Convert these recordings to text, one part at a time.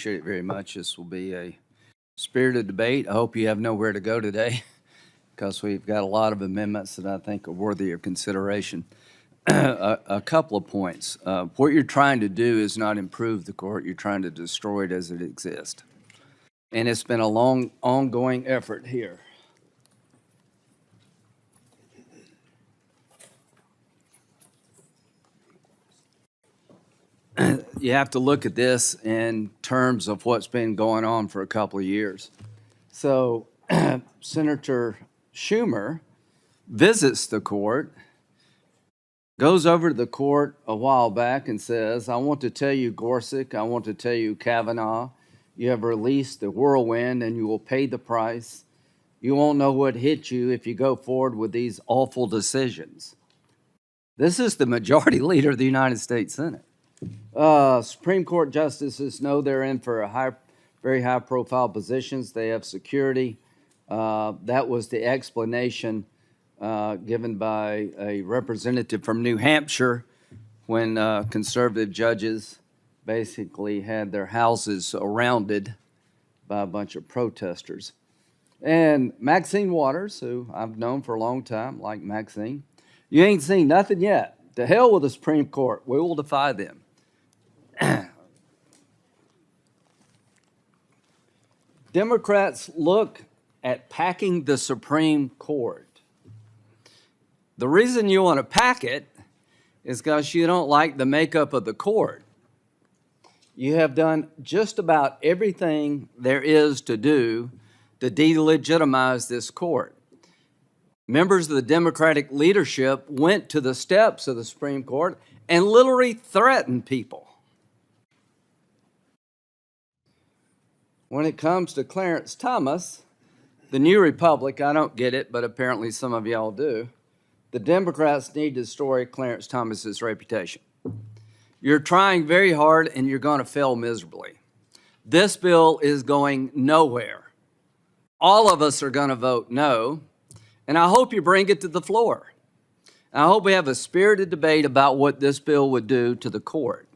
appreciate it very much. This will be a spirited debate. I hope you have nowhere to go today because we've got a lot of amendments that I think are worthy of consideration. A couple of points. What you're trying to do is not improve the court. You're trying to destroy it as it exists. And it's been a long, ongoing effort here. You have to look at this in terms of what's been going on for a couple of years. So Senator Schumer visits the court, goes over to the court a while back and says, I want to tell you, Gorsuch, I want to tell you, Kavanaugh, you have released the whirlwind and you will pay the price. You won't know what hit you if you go forward with these awful decisions. This is the majority leader of the United States Senate. Supreme Court justices know they're in for very high profile positions. They have security. That was the explanation given by a representative from New Hampshire when conservative judges basically had their houses surrounded by a bunch of protesters. And Maxine Waters, who I've known for a long time, like Maxine, you ain't seen nothing yet. To hell with the Supreme Court. We will defy them. Democrats look at packing the Supreme Court. The reason you want to pack it is because you don't like the makeup of the court. You have done just about everything there is to do to delegitimize this court. Members of the Democratic leadership went to the steps of the Supreme Court and literally threatened people. When it comes to Clarence Thomas, the New Republic, I don't get it, but apparently some of y'all do. The Democrats need to destroy Clarence Thomas's reputation. You're trying very hard and you're going to fail miserably. This bill is going nowhere. All of us are going to vote no, and I hope you bring it to the floor. I hope we have a spirited debate about what this bill would do to the court.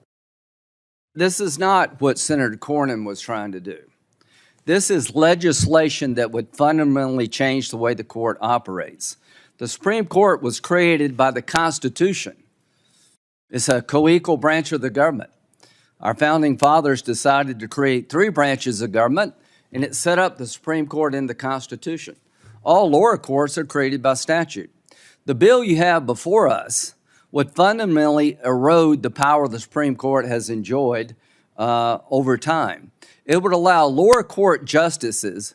This is not what Senator Cornyn was trying to do. This is legislation that would fundamentally change the way the court operates. The Supreme Court was created by the Constitution. It's a co-equal branch of the government. Our founding fathers decided to create 3 branches of government, and it set up the Supreme Court in the Constitution. All lower courts are created by statute. The bill you have before us would fundamentally erode the power the Supreme Court has enjoyed over time. It would allow lower court justices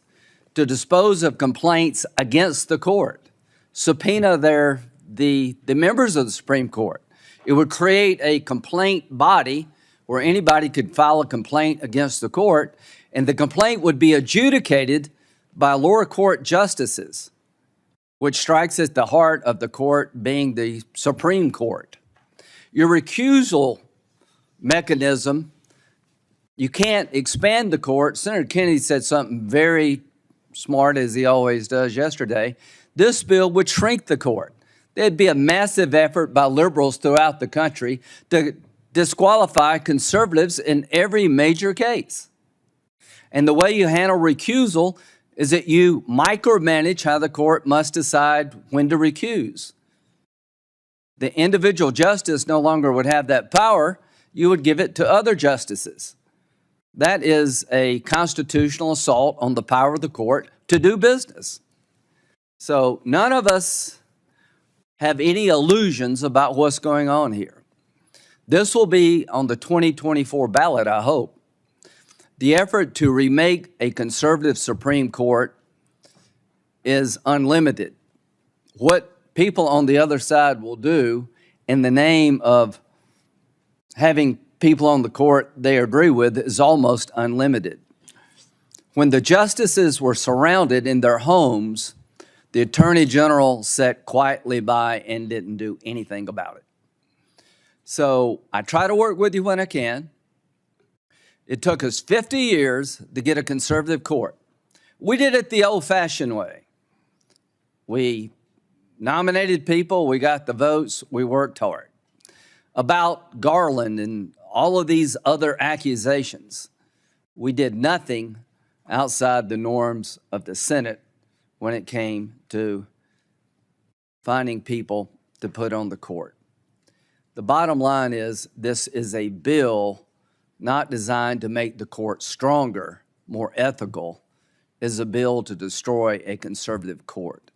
to dispose of complaints against the court, subpoena the members of the Supreme Court. It would create a complaint body where anybody could file a complaint against the court, and the complaint would be adjudicated by lower court justices, which strikes at the heart of the court being the Supreme Court. Your recusal mechanism, you can't expand the court. Senator Kennedy said something very smart, as he always does yesterday. This bill would shrink the court. There'd be a massive effort by liberals throughout the country to disqualify conservatives in every major case. And the way you handle recusal is that you micromanage how the court must decide when to recuse. The individual justice no longer would have that power. You would give it to other justices. That is a constitutional assault on the power of the court to do business. So none of us have any illusions about what's going on here. This will be on the 2024 ballot, I hope. The effort to remake a conservative Supreme Court is unlimited. What people on the other side will do in the name of having people on the court they agree with is almost unlimited. When the justices were surrounded in their homes, the Attorney General sat quietly by and didn't do anything about it. So I try to work with you when I can. It took us 50 years to get a conservative court. We did it the old-fashioned way. We nominated people, we got the votes, we worked hard. About Garland and all of these other accusations, We did nothing outside the norms of the Senate when it came to finding people to put on the court. The bottom line is this is a bill not designed to make the court stronger, more ethical. It is a bill to destroy a conservative court.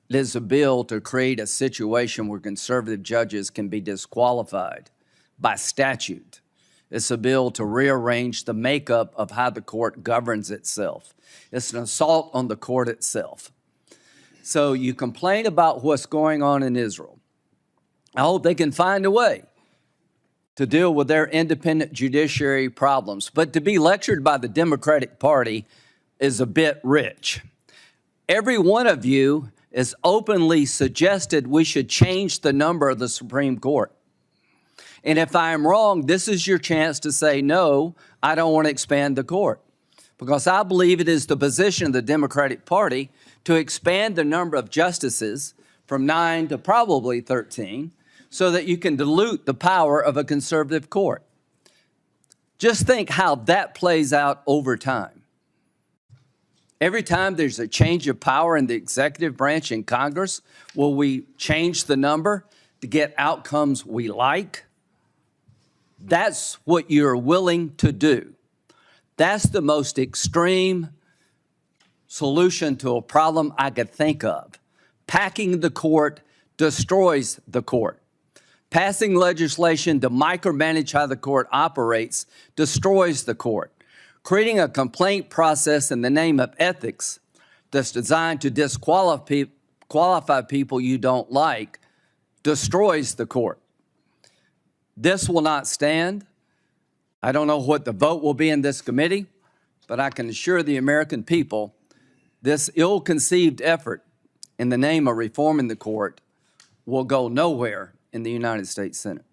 It is a bill to create a situation where conservative judges can be disqualified by statute. It's a bill to rearrange the makeup of how the court governs itself. It's an assault on the court itself. So you complain about what's going on in Israel. I hope they can find a way to deal with their independent judiciary problems. But to be lectured by the Democratic Party is a bit rich. Every one of you has openly suggested we should change the number of the Supreme Court. And if I am wrong, this is your chance to say, no, I don't want to expand the court. Because I believe it is the position of the Democratic Party to expand the number of justices from 9 to probably 13 so that you can dilute the power of a conservative court. Just think how that plays out over time. Every time there's a change of power in the executive branch in Congress, will we change the number to get outcomes we like? That's what you're willing to do. That's the most extreme solution to a problem I could think of. Packing the court destroys the court. Passing legislation to micromanage how the court operates destroys the court. Creating a complaint process in the name of ethics that's designed to disqualify people you don't like destroys the court. This will not stand. I don't know what the vote will be in this committee, but I can assure the American people this ill-conceived effort in the name of reforming the court will go nowhere in the United States Senate.